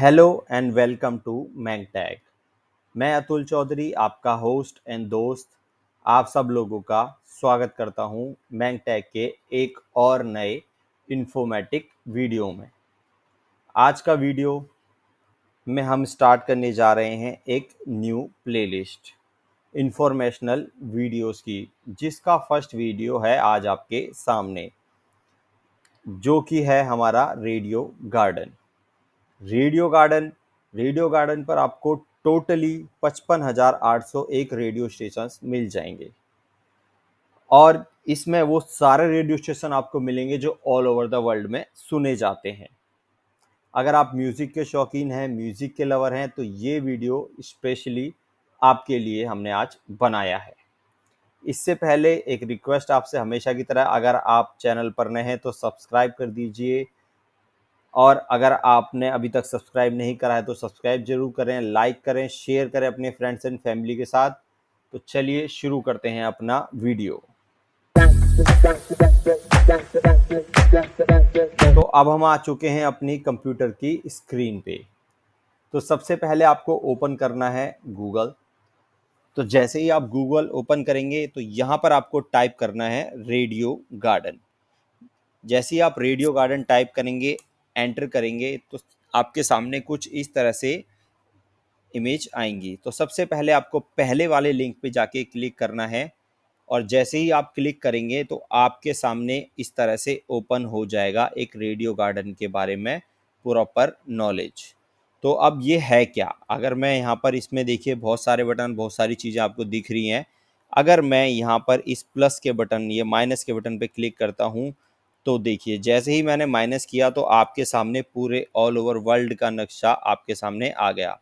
Hello and welcome to मैंगटैग। मैं अतुल चौधरी, आपका होस्ट एंड दोस्त, आप सब लोगों का स्वागत करता हूं मैंगटैग के एक और नए इन्फॉर्मेटिव वीडियो में। आज का वीडियो में हम स्टार्ट करने जा रहे हैं एक न्यू प्लेलिस्ट इंफॉर्मेशनल वीडियोस की, जिसका फर्स्ट वीडियो है आज आपके सामने, जो कि है हमारा रेडियो गार्डन पर आपको टोटली 55,801 रेडियो स्टेशंस मिल जाएंगे। और इसमें वो सारे रेडियो स्टेशन आपको मिलेंगे जो ऑल ओवर द वर्ल्ड में सुने जाते हैं। अगर आप म्यूज़िक के शौकीन हैं, म्यूज़िक के लवर हैं, तो ये वीडियो स्पेशली आपके लिए हमने आज बनाया है। इससे पहले एक रिक्वेस्ट आपसे हमेशा की तरह, अगर आप चैनल पर नए हैं तो सब्सक्राइब कर दीजिए, और अगर आपने अभी तक सब्सक्राइब नहीं करा है तो सब्सक्राइब जरूर करें, लाइक करें, शेयर करें अपने फ्रेंड्स एंड फैमिली के साथ। तो चलिए शुरू करते हैं अपना वीडियो। तो अब हम आ चुके हैं अपनी कंप्यूटर की स्क्रीन पे। तो सबसे पहले आपको ओपन करना है गूगल। तो जैसे ही आप गूगल ओपन करेंगे तो यहाँ पर आपको टाइप करना है रेडियो गार्डन। जैसे ही आप रेडियो गार्डन टाइप करेंगे, एंटर करेंगे, तो आपके सामने कुछ इस तरह से इमेज आएंगी। तो सबसे पहले आपको पहले वाले लिंक पे जाके क्लिक करना है, और जैसे ही आप क्लिक करेंगे तो आपके सामने इस तरह से ओपन हो जाएगा एक रेडियो गार्डन के बारे में प्रॉपर नॉलेज। तो अब ये है क्या, अगर मैं यहाँ पर इसमें देखिए बहुत सारे बटन, बहुत सारी चीज़ें आपको दिख रही हैं। अगर मैं यहाँ पर इस प्लस के बटन, ये माइनस के बटन पे क्लिक करता हूँ, तो देखिए जैसे ही मैंने माइनस किया तो आपके सामने पूरे ऑल ओवर वर्ल्ड का नक्शा आपके सामने आ गया।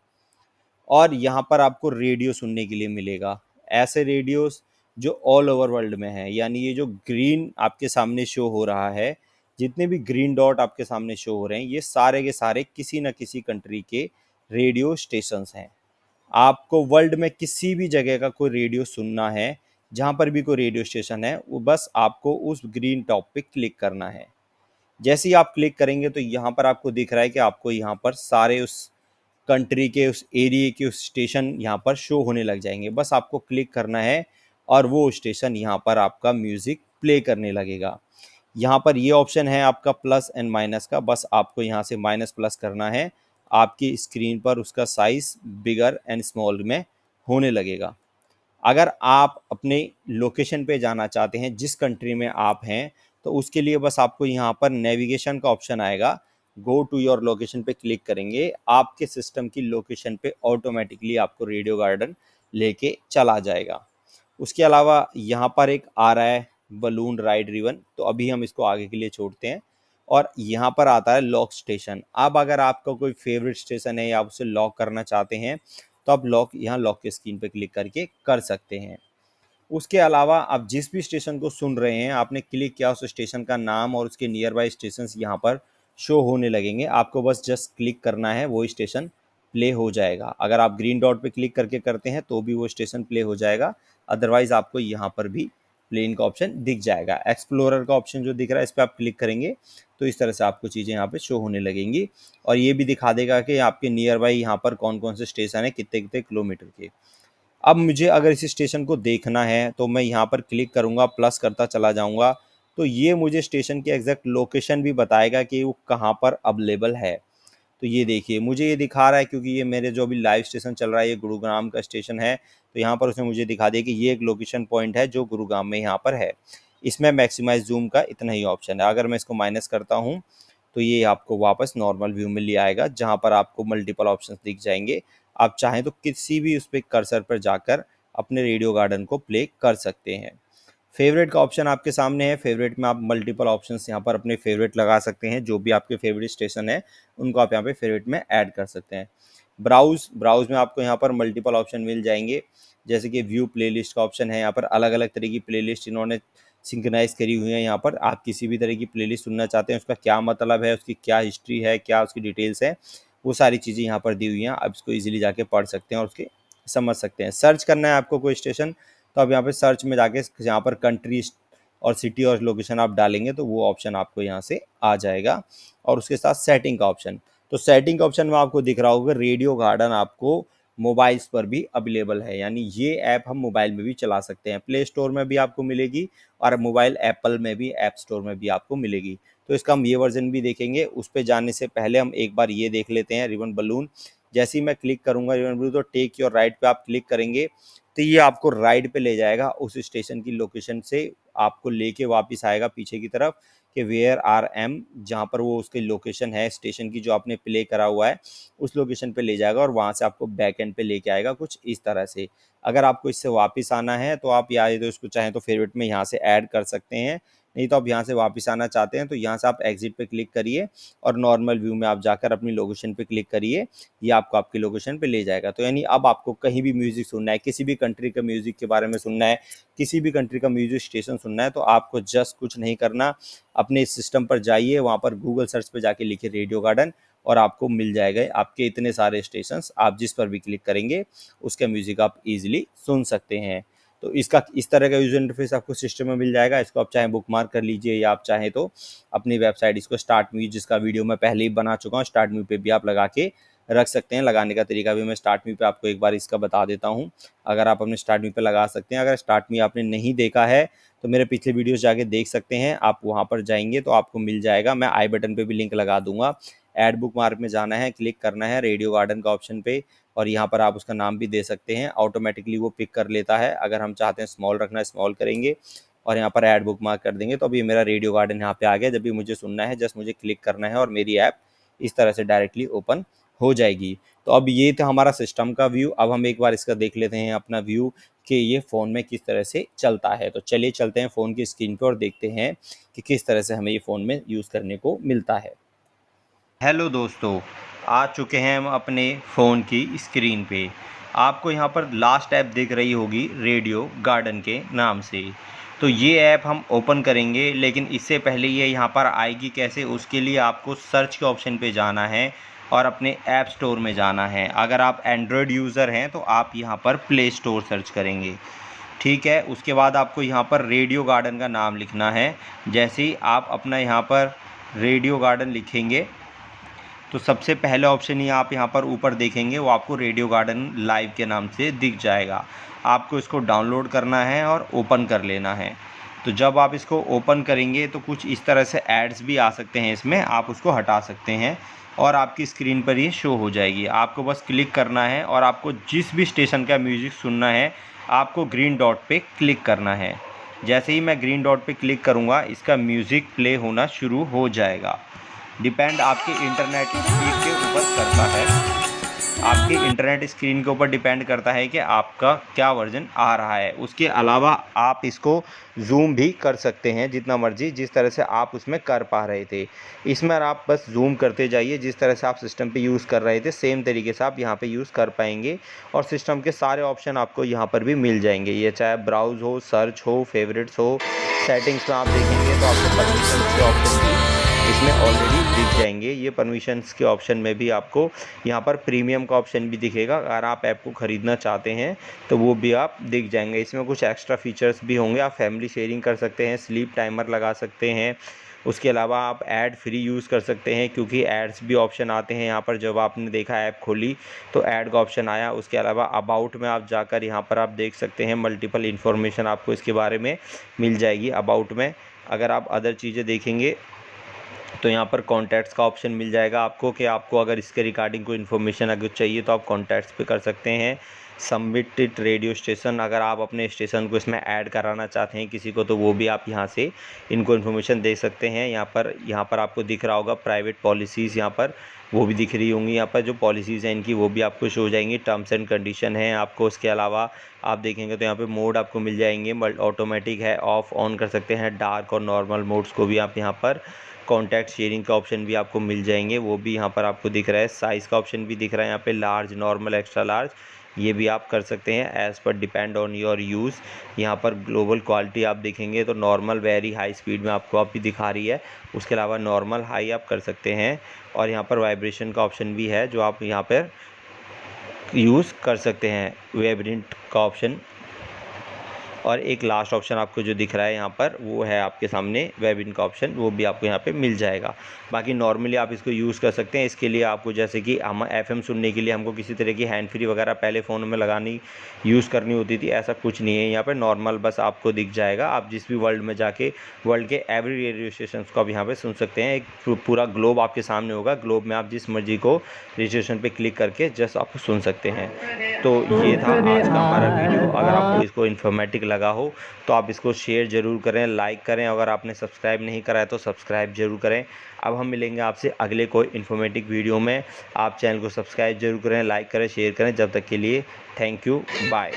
और यहाँ पर आपको रेडियो सुनने के लिए मिलेगा, ऐसे रेडियोस जो ऑल ओवर वर्ल्ड में हैं। यानी ये जो ग्रीन आपके सामने शो हो रहा है, जितने भी ग्रीन डॉट आपके सामने शो हो रहे हैं, ये सारे के सारे किसी न किसी कंट्री के रेडियो स्टेशंस हैं। आपको वर्ल्ड में किसी भी जगह का कोई रेडियो सुनना है, जहाँ पर भी कोई रेडियो स्टेशन है, वो बस आपको उस ग्रीन टॉप पे क्लिक करना है। जैसे ही आप क्लिक करेंगे तो यहाँ पर आपको दिख रहा है कि आपको यहाँ पर सारे उस कंट्री के, उस एरिया के उस स्टेशन यहाँ पर शो होने लग जाएंगे। बस आपको क्लिक करना है और वो स्टेशन यहाँ पर आपका म्यूज़िक प्ले करने लगेगा। यहाँ पर ये ऑप्शन है आपका प्लस एंड माइनस का, बस आपको यहाँ से माइनस प्लस करना है, आपकी स्क्रीन पर उसका साइज़ बिगर एंड स्मॉल में होने लगेगा। अगर आप अपने लोकेशन पे जाना चाहते हैं, जिस कंट्री में आप हैं, तो उसके लिए बस आपको यहाँ पर नेविगेशन का ऑप्शन आएगा, गो टू योर लोकेशन पे क्लिक करेंगे, आपके सिस्टम की लोकेशन पे ऑटोमेटिकली आपको रेडियो गार्डन लेके चला जाएगा। उसके अलावा यहाँ पर एक आ रहा है बलून राइड रिवन, तो अभी हम इसको आगे के लिए छोड़ते हैं। और यहाँ पर आता है लॉक स्टेशन। अब अगर आपका कोई फेवरेट स्टेशन है या आप उसे लॉक करना चाहते हैं, तो आप लॉक यहाँ लॉक के स्क्रीन पे क्लिक करके कर सकते हैं। उसके अलावा आप जिस भी स्टेशन को सुन रहे हैं, आपने क्लिक किया, उस स्टेशन का नाम और उसके नियर बाई स्टेशन यहाँ पर शो होने लगेंगे। आपको बस जस्ट क्लिक करना है, वो स्टेशन प्ले हो जाएगा। अगर आप ग्रीन डॉट पे क्लिक करके करते हैं तो भी वो स्टेशन प्ले हो जाएगा, अदरवाइज आपको यहाँ पर भी प्लेन का ऑप्शन दिख जाएगा। एक्सप्लोरर का ऑप्शन जो दिख रहा है, इस पर आप क्लिक करेंगे तो इस तरह से आपको चीज़ें यहाँ पे शो होने लगेंगी, और ये भी दिखा देगा कि आपके नियर बाई यहाँ पर कौन कौन से स्टेशन है, कितने कितने किलोमीटर के। अब मुझे अगर इस स्टेशन को देखना है तो मैं यहाँ पर क्लिक करूँगा, प्लस करता चला जाऊँगा, तो ये मुझे स्टेशन की एग्जैक्ट लोकेशन भी बताएगा कि वो कहाँ पर अवेलेबल है। तो ये देखिए मुझे ये दिखा रहा है, क्योंकि ये मेरे जो अभी लाइव स्टेशन चल रहा है, ये गुरुग्राम का स्टेशन है, तो यहाँ पर उसने मुझे दिखा दिया कि ये एक लोकेशन पॉइंट है जो गुरुग्राम में यहाँ पर है। इसमें मैक्सिमाइज जूम का इतना ही ऑप्शन है। अगर मैं इसको माइनस करता हूँ तो ये आपको वापस नॉर्मल व्यू में ले आएगा, जहाँ पर आपको मल्टीपल ऑप्शंस दिख जाएंगे। आप चाहें तो किसी भी उस पर कर्सर पर जाकर अपने रेडियो गार्डन को प्ले कर सकते हैं। फेवरेट का ऑप्शन आपके सामने है। फेवरेट में आप मल्टीपल ऑप्शंस यहाँ पर अपने फेवरेट लगा सकते हैं, जो भी आपके फेवरेट स्टेशन है उनको आप यहाँ पे फेवरेट में ऐड कर सकते हैं। ब्राउज में आपको यहाँ पर मल्टीपल ऑप्शन मिल जाएंगे, जैसे कि व्यू प्लेलिस्ट का ऑप्शन है। यहाँ पर अलग अलग तरह की प्लेलिस्ट इन्होंने सिंक्रोनाइज करी हुई है। यहाँ पर आप किसी भी तरह की प्लेलिस्ट सुनना चाहते हैं, उसका क्या मतलब है, उसकी क्या हिस्ट्री है, क्या उसकी डिटेल्स है, वो सारी चीज़ें यहाँ पर दी हुई हैं। आप इसको ईजिली जाके पढ़ सकते हैं और उसके समझ सकते हैं। सर्च करना है आपको कोई स्टेशन, तो आप यहाँ पे सर्च में जाके यहाँ पर कंट्री और सिटी और लोकेशन आप डालेंगे तो वो ऑप्शन आपको यहाँ से आ जाएगा। और उसके साथ सेटिंग का ऑप्शन, तो सेटिंग के ऑप्शन में आपको दिख रहा होगा रेडियो गार्डन आपको मोबाइल्स पर भी अवेलेबल है, यानी ये ऐप हम मोबाइल में भी चला सकते हैं। प्ले स्टोर में भी आपको मिलेगी और मोबाइल एप्पल में भी ऐप स्टोर में भी आपको मिलेगी। तो इसका हम ये वर्जन भी देखेंगे। उस पर जाने से पहले हम एक बार ये देख लेते हैं रिबन बलून। जैसे ही मैं क्लिक करूंगा रिबन बलून, तो टेक योर राइट पे आप क्लिक करेंगे तो ये आपको राइट पे ले जाएगा, उस स्टेशन की लोकेशन से आपको लेके वापस आएगा पीछे की तरफ कि वेयर आर एम, जहाँ पर वो उसकी लोकेशन है स्टेशन की जो आपने प्ले करा हुआ है उस लोकेशन पे ले जाएगा और वहाँ से आपको बैक एंड पे लेके आएगा कुछ इस तरह से। अगर आपको इससे वापस आना है तो आप या तो इसको चाहें तो फेवरेट में यहाँ से ऐड कर सकते हैं, नहीं तो आप यहाँ से वापस आना चाहते हैं तो यहाँ से आप एग्जिट पे क्लिक करिए और नॉर्मल व्यू में आप जाकर अपनी लोकेशन पे क्लिक करिए, ये आपको आपकी लोकेशन पे ले जाएगा। तो यानी अब आपको कहीं भी म्यूज़िक सुनना है, किसी भी कंट्री का म्यूज़िक के बारे में सुनना है, किसी भी कंट्री का म्यूज़िक स्टेशन सुनना है, तो आपको जस्ट कुछ नहीं करना, अपने सिस्टम पर जाइए, वहाँ पर गूगल सर्च पे जाके लिखिए रेडियो गार्डन और आपको मिल जाएगा आपके इतने सारे स्टेशंस। आप जिस पर भी क्लिक करेंगे उसका म्यूज़िक आप ईजिली सुन सकते हैं। तो इसका इस तरह का यूज़र इंटरफेस आपको सिस्टम में मिल जाएगा। इसको आप चाहे बुकमार्क कर लीजिए या आप चाहें तो अपनी वेबसाइट इसको स्टार्ट मी, जिसका वीडियो मैं पहले ही बना चुका हूँ, स्टार्ट मी पे भी आप लगा के रख सकते हैं। लगाने का तरीका भी मैं स्टार्ट मी पे आपको एक बार इसका बता देता हूँ। अगर आप अपने स्टार्ट मी पे लगा सकते हैं। अगर स्टार्ट मी आपने नहीं देखा है तो मेरे पिछले वीडियोस जाके देख सकते हैं, आप वहाँ पर जाएंगे तो आपको मिल जाएगा। मैं आई बटन पे भी लिंक लगा दूंगा। ऐड बुकमार्क में जाना है, क्लिक करना है रेडियो गार्डन का ऑप्शन पे और यहाँ पर आप उसका नाम भी दे सकते हैं, ऑटोमेटिकली वो पिक कर लेता है। अगर हम चाहते हैं स्मॉल रखना, स्मॉल करेंगे और यहाँ पर ऐड बुकमार्क कर देंगे तो अभी मेरा रेडियो गार्डन यहाँ पे आ गया। जब भी मुझे सुनना है जस्ट मुझे क्लिक करना है और मेरी ऐप इस तरह से डायरेक्टली ओपन हो जाएगी। तो अब ये था हमारा सिस्टम का व्यू। अब हम एक बार इसका देख लेते हैं अपना व्यू कि ये फ़ोन में किस तरह से चलता है। तो चलिए चलते हैं फ़ोन की स्क्रीन पर और देखते हैं कि किस तरह से हमें ये फ़ोन में यूज़ करने को मिलता है। हेलो दोस्तों, आ चुके हैं हम अपने फ़ोन की स्क्रीन पे। आपको यहाँ पर लास्ट ऐप दिख रही होगी रेडियो गार्डन के नाम से। तो ये ऐप हम ओपन करेंगे, लेकिन इससे पहले ये यहाँ पर आएगी कैसे, उसके लिए आपको सर्च के ऑप्शन पे जाना है और अपने ऐप स्टोर में जाना है। अगर आप एंड्रॉयड यूज़र हैं तो आप यहाँ पर प्ले स्टोर सर्च करेंगे, ठीक है। उसके बाद आपको यहाँ पर रेडियो गार्डन का नाम लिखना है। जैसे ही आप अपना यहाँ पर रेडियो गार्डन लिखेंगे तो सबसे पहले ऑप्शन ही आप यहाँ पर ऊपर देखेंगे, वो आपको रेडियो गार्डन लाइव के नाम से दिख जाएगा। आपको इसको डाउनलोड करना है और ओपन कर लेना है। तो जब आप इसको ओपन करेंगे तो कुछ इस तरह से एड्स भी आ सकते हैं इसमें, आप उसको हटा सकते हैं और आपकी स्क्रीन पर ये शो हो जाएगी। आपको बस क्लिक करना है और आपको जिस भी स्टेशन का म्यूज़िक सुनना है आपको ग्रीन डॉट पे क्लिक करना है। जैसे ही मैं ग्रीन डॉट पे क्लिक करूँगा इसका म्यूज़िक प्ले होना शुरू हो जाएगा। डिपेंड आपके इंटरनेट स्पीड के ऊपर करता है, आपके इंटरनेट स्क्रीन के ऊपर डिपेंड करता है कि आपका क्या वर्जन आ रहा है। उसके अलावा आप इसको जूम भी कर सकते हैं जितना मर्जी, जिस तरह से आप उसमें कर पा रहे थे। इसमें आप बस जूम करते जाइए, जिस तरह से आप सिस्टम पे यूज़ कर रहे थे सेम तरीके से आप यहाँ पे यूज़ कर पाएंगे और सिस्टम के सारे ऑप्शन आपको यहाँ पर भी मिल जाएंगे। ये चाहे ब्राउज़ हो, सर्च हो, फेवरेट्स हो, सेटिंग्स में आप देखेंगे तो आपको परमिशन के ऑप्शन भी इसमें ऑलरेडी दिख जाएंगे। ये परमिशंस के ऑप्शन में भी आपको यहाँ पर प्रीमियम का ऑप्शन भी दिखेगा। अगर आप ऐप को ख़रीदना चाहते हैं तो वो भी आप दिख जाएंगे। इसमें कुछ एक्स्ट्रा फीचर्स भी होंगे, आप फैमिली शेयरिंग कर सकते हैं, स्लीप टाइमर लगा सकते हैं। उसके अलावा आप ऐड फ्री यूज़ कर सकते हैं, क्योंकि एड्स भी ऑप्शन आते हैं यहाँ पर। जब आपने देखा ऐप खोली तो ऐड का ऑप्शन आया। उसके अलावा अबाउट में आप जाकर यहाँ पर आप देख सकते हैं, मल्टीपल इन्फॉर्मेशन आपको इसके बारे में मिल जाएगी अबाउट में। अगर आप अदर चीज़ें देखेंगे तो यहाँ पर कॉन्टैक्ट्स का ऑप्शन मिल जाएगा आपको, कि आपको अगर इसके रिगार्डिंग कोई इन्फॉर्मेशन अगर चाहिए तो आप कॉन्टैक्ट्स पे कर सकते हैं। सबमिटेड रेडियो स्टेशन, अगर आप अपने स्टेशन को इसमें ऐड कराना चाहते हैं किसी को तो वो भी आप यहाँ से इनको इन्फॉर्मेशन दे सकते हैं। यहाँ पर आपको दिख रहा होगा प्राइवेट पॉलिसीज़, यहाँ पर वो भी दिख रही होंगी। यहाँ पर जो पॉलिसीज़ हैं इनकी वो भी आपको शो हो जाएंगी। टर्म्स एंड कंडीशन है आपको। उसके अलावा आप देखेंगे तो यहाँ पे मोड आपको मिल जाएंगे, ऑटोमेटिक है, ऑफ ऑन कर सकते हैं, डार्क और नॉर्मल मोड्स को भी आप यहाँ पर। कॉन्टैक्ट शेयरिंग का ऑप्शन भी आपको मिल जाएंगे, वो भी यहाँ पर आपको दिख रहा है। साइज़ का ऑप्शन भी दिख रहा है यहाँ पे, लार्ज, नॉर्मल, एक्स्ट्रा लार्ज, ये भी आप कर सकते हैं as per depend on your use. यहाँ पर ग्लोबल क्वालिटी आप देखेंगे तो नॉर्मल, वेरी हाई स्पीड में आपको अभी दिखा रही है। उसके अलावा नॉर्मल, हाई आप कर सकते हैं। और यहाँ पर वाइब्रेशन का ऑप्शन भी है जो आप यहाँ पर यूज़ कर सकते हैं, वेरिएंट का ऑप्शन। और एक लास्ट ऑप्शन आपको जो दिख रहा है यहाँ पर वो है आपके सामने वेब इन का ऑप्शन, वो भी आपको यहाँ पे मिल जाएगा। बाकी नॉर्मली आप इसको यूज़ कर सकते हैं। इसके लिए आपको जैसे कि हम FM सुनने के लिए हमको किसी तरह की हैंड फ्री वगैरह पहले फ़ोन में लगानी यूज़ करनी होती थी, ऐसा कुछ नहीं है यहाँ पर। नॉर्मल बस आपको दिख जाएगा, आप जिस भी वर्ल्ड में जाके वर्ल्ड के एवरी रेडियो स्टेशन को आप यहाँ पर सुन सकते हैं। एक पूरा ग्लोब आपके सामने होगा, ग्लोब में आप जिस मर्जी को रेडियो स्टेशन पर क्लिक करके जस्ट आप सुन सकते हैं। तो ये था आज का हमारा वीडियो। अगर आपको इसको इन्फॉर्मेटिव लगा हो तो आप इसको शेयर ज़रूर करें, लाइक करें। अगर आपने सब्सक्राइब नहीं करा है तो सब्सक्राइब ज़रूर करें। अब हम मिलेंगे आपसे अगले कोई इन्फॉर्मेटिव वीडियो में। आप चैनल को सब्सक्राइब ज़रूर करें, लाइक करें, शेयर करें। जब तक के लिए थैंक यू, बाय।